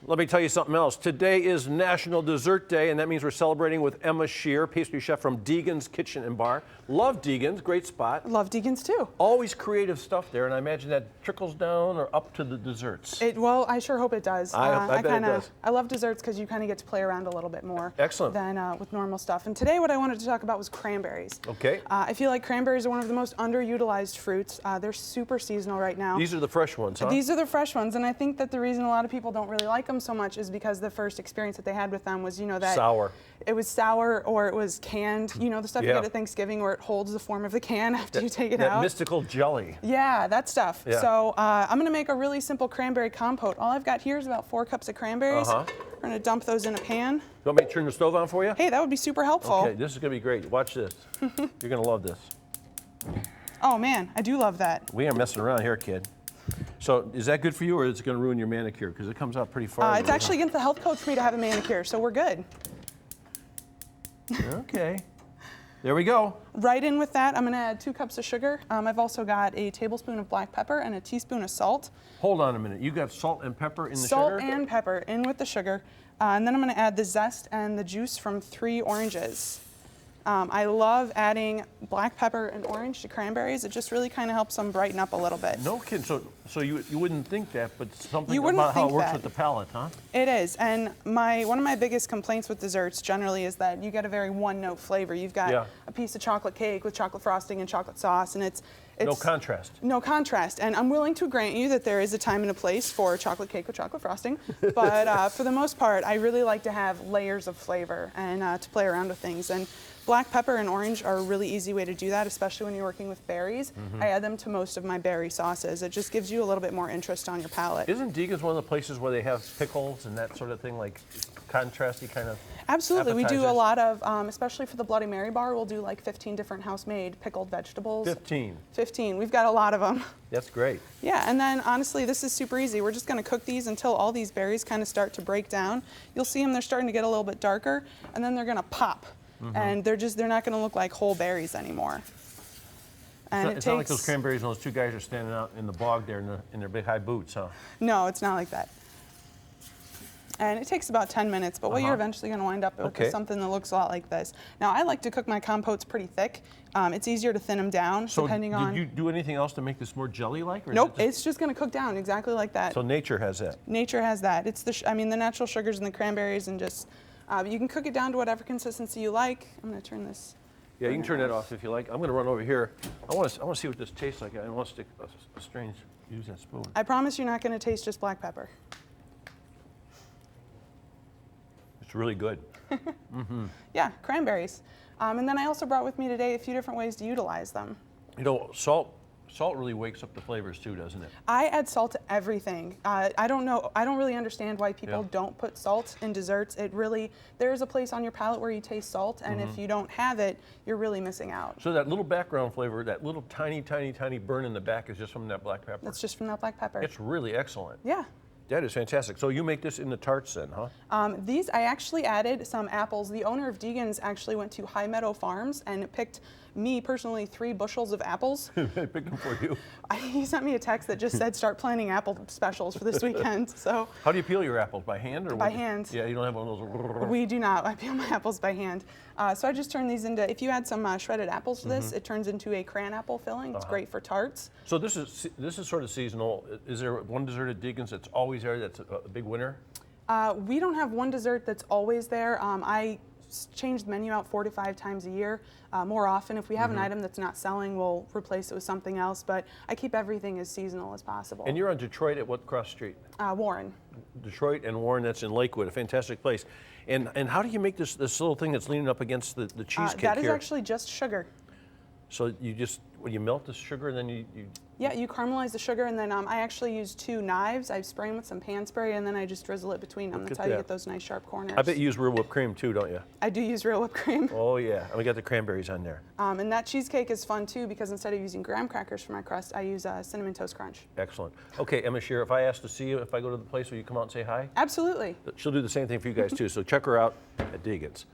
Let me tell you something else. Today is National Dessert Day, and that means we're celebrating with Emma Scheer, pastry chef from Deagan's Kitchen and Bar. Love Deagan's, great spot. Love Deagan's too. Always creative stuff there, and I imagine that trickles down or up to the desserts. Well, I sure hope it does. I bet it does. I love desserts because you kind of get to play around a little bit more. Excellent. Than with normal stuff. And today what I wanted to talk about was cranberries. Okay. I feel like cranberries are one of the most underutilized fruits. They're super seasonal right now. These are the fresh ones, huh? These are the fresh ones, and I think that the reason a lot of people don't really like them so much is because the first experience that they had with them was, that sour. It was sour or it was canned. The stuff you get at Thanksgiving where it holds the form of the can after you take it out. That mystical jelly. Yeah, that stuff. Yeah. So I'm gonna make a really simple cranberry compote. All I've got here is about 4 cups of cranberries. We're gonna dump those in a pan. You want me to turn the stove on for you? Hey, that would be super helpful. Okay, this is gonna be great. Watch this. You're gonna love this. Oh man, I do love that. We aren't messing around here, kid. So is that good for you, or is it going to ruin your manicure? Because it comes out pretty far. It's actually against the health code for me to have a manicure, so we're good. Okay. There we go. Right in with that, I'm going to add 2 cups of sugar. I've also got a tablespoon of black pepper and a teaspoon of salt. Hold on a minute. You got salt and pepper in the sugar? Salt and pepper in with the sugar. And then I'm going to add the zest and the juice from 3 oranges. I love adding black pepper and orange to cranberries. It just really kind of helps them brighten up a little bit. No kidding. So you wouldn't think that, but something You wouldn't about how it think works that. with the palate, huh? It is, and one of my biggest complaints with desserts generally is that you get a very one-note flavor. You've got a piece of chocolate cake with chocolate frosting and chocolate sauce, and it's No contrast. No contrast, and I'm willing to grant you that there is a time and a place for chocolate cake with chocolate frosting, but for the most part, I really like to have layers of flavor and to play around with things. And black pepper and orange are a really easy way to do that, especially when you're working with berries. I add them to most of my berry sauces. It just gives you a little bit more interest on your palate. Isn't Deagan's one of the places where they have pickles and that sort of thing, like contrasty kind of Absolutely. We do a appetizers? lot of, especially for the Bloody Mary bar, we'll do like 15 different house-made pickled vegetables. 15. 15. We've got a lot of them. That's great. Yeah, and then honestly, this is super easy. We're just going to cook these until all these berries kind of start to break down. You'll see them, they're starting to get a little bit darker, and then they're going to pop. And they're not going to look like whole berries anymore. And It's not like those cranberries and those 2 guys are standing out in the bog there in their big high boots, huh? No, it's not like that. And it takes about 10 minutes, but what you're eventually going to wind up with is something that looks a lot like this. Now, I like to cook my compotes pretty thick. It's easier to thin them down, depending on... Did you do anything else to make this more jelly-like? Nope, it's just going to cook down exactly like that. So nature has that? Nature has that. It's the natural sugars in the cranberries, and just... you can cook it down to whatever consistency you like. I'm going to turn this... Yeah, you can turn that off if you like. I'm going to run over here. I want to see what this tastes like. I want to stick a strange... Use that spoon. I promise you're not going to taste just black pepper. It's really good. Yeah, cranberries. And then I also brought with me today a few different ways to utilize them. Salt really wakes up the flavors too, doesn't it? I add salt to everything. I don't really understand why people don't put salt in desserts. There is a place on your palate where you taste salt, and if you don't have it, you're really missing out. So that little background flavor, that little tiny burn in the back is just from that black pepper. That's just from that black pepper. It's really excellent. Yeah. That is fantastic. So you make this in the tarts then, huh? These, I actually added some apples. The owner of Deagan's actually went to High Meadow Farms and picked me personally 3 bushels of apples. I picked them for you. He sent me a text that just said start planning apple specials for this weekend. So how do you peel your apples? By hand or by hand? Yeah, you don't have one of those. We do not. I peel my apples by hand. So I just turn these into. If you add some shredded apples to this, it turns into a cran apple filling. It's great for tarts. So this is sort of seasonal. Is there one dessert at Deagan's that's always there? That's a big winner? We don't have one dessert that's always there. I change the menu out 4 to 5 times a year. More often, if we have an item that's not selling, we'll replace it with something else. But I keep everything as seasonal as possible. And you're on Detroit at what cross street? Warren. Detroit and Warren, that's in Lakewood, a fantastic place. And how do you make this little thing that's leaning up against the cheesecake that is here? actually just sugar. So you melt the sugar and then you Yeah, you caramelize the sugar, and then I actually use 2 knives. I spray them with some pan spray, and then I just drizzle it between them. That's how you get those nice sharp corners. I bet you use real whipped cream too, don't you? I do use real whipped cream. Oh yeah, and we got the cranberries on there. And that cheesecake is fun too, because instead of using graham crackers for my crust, I use Cinnamon Toast Crunch. Excellent. Okay, Emma Scheer, if I ask to see you, if I go to the place, will you come out and say hi? Absolutely. She'll do the same thing for you guys too, so check her out at Deagan's.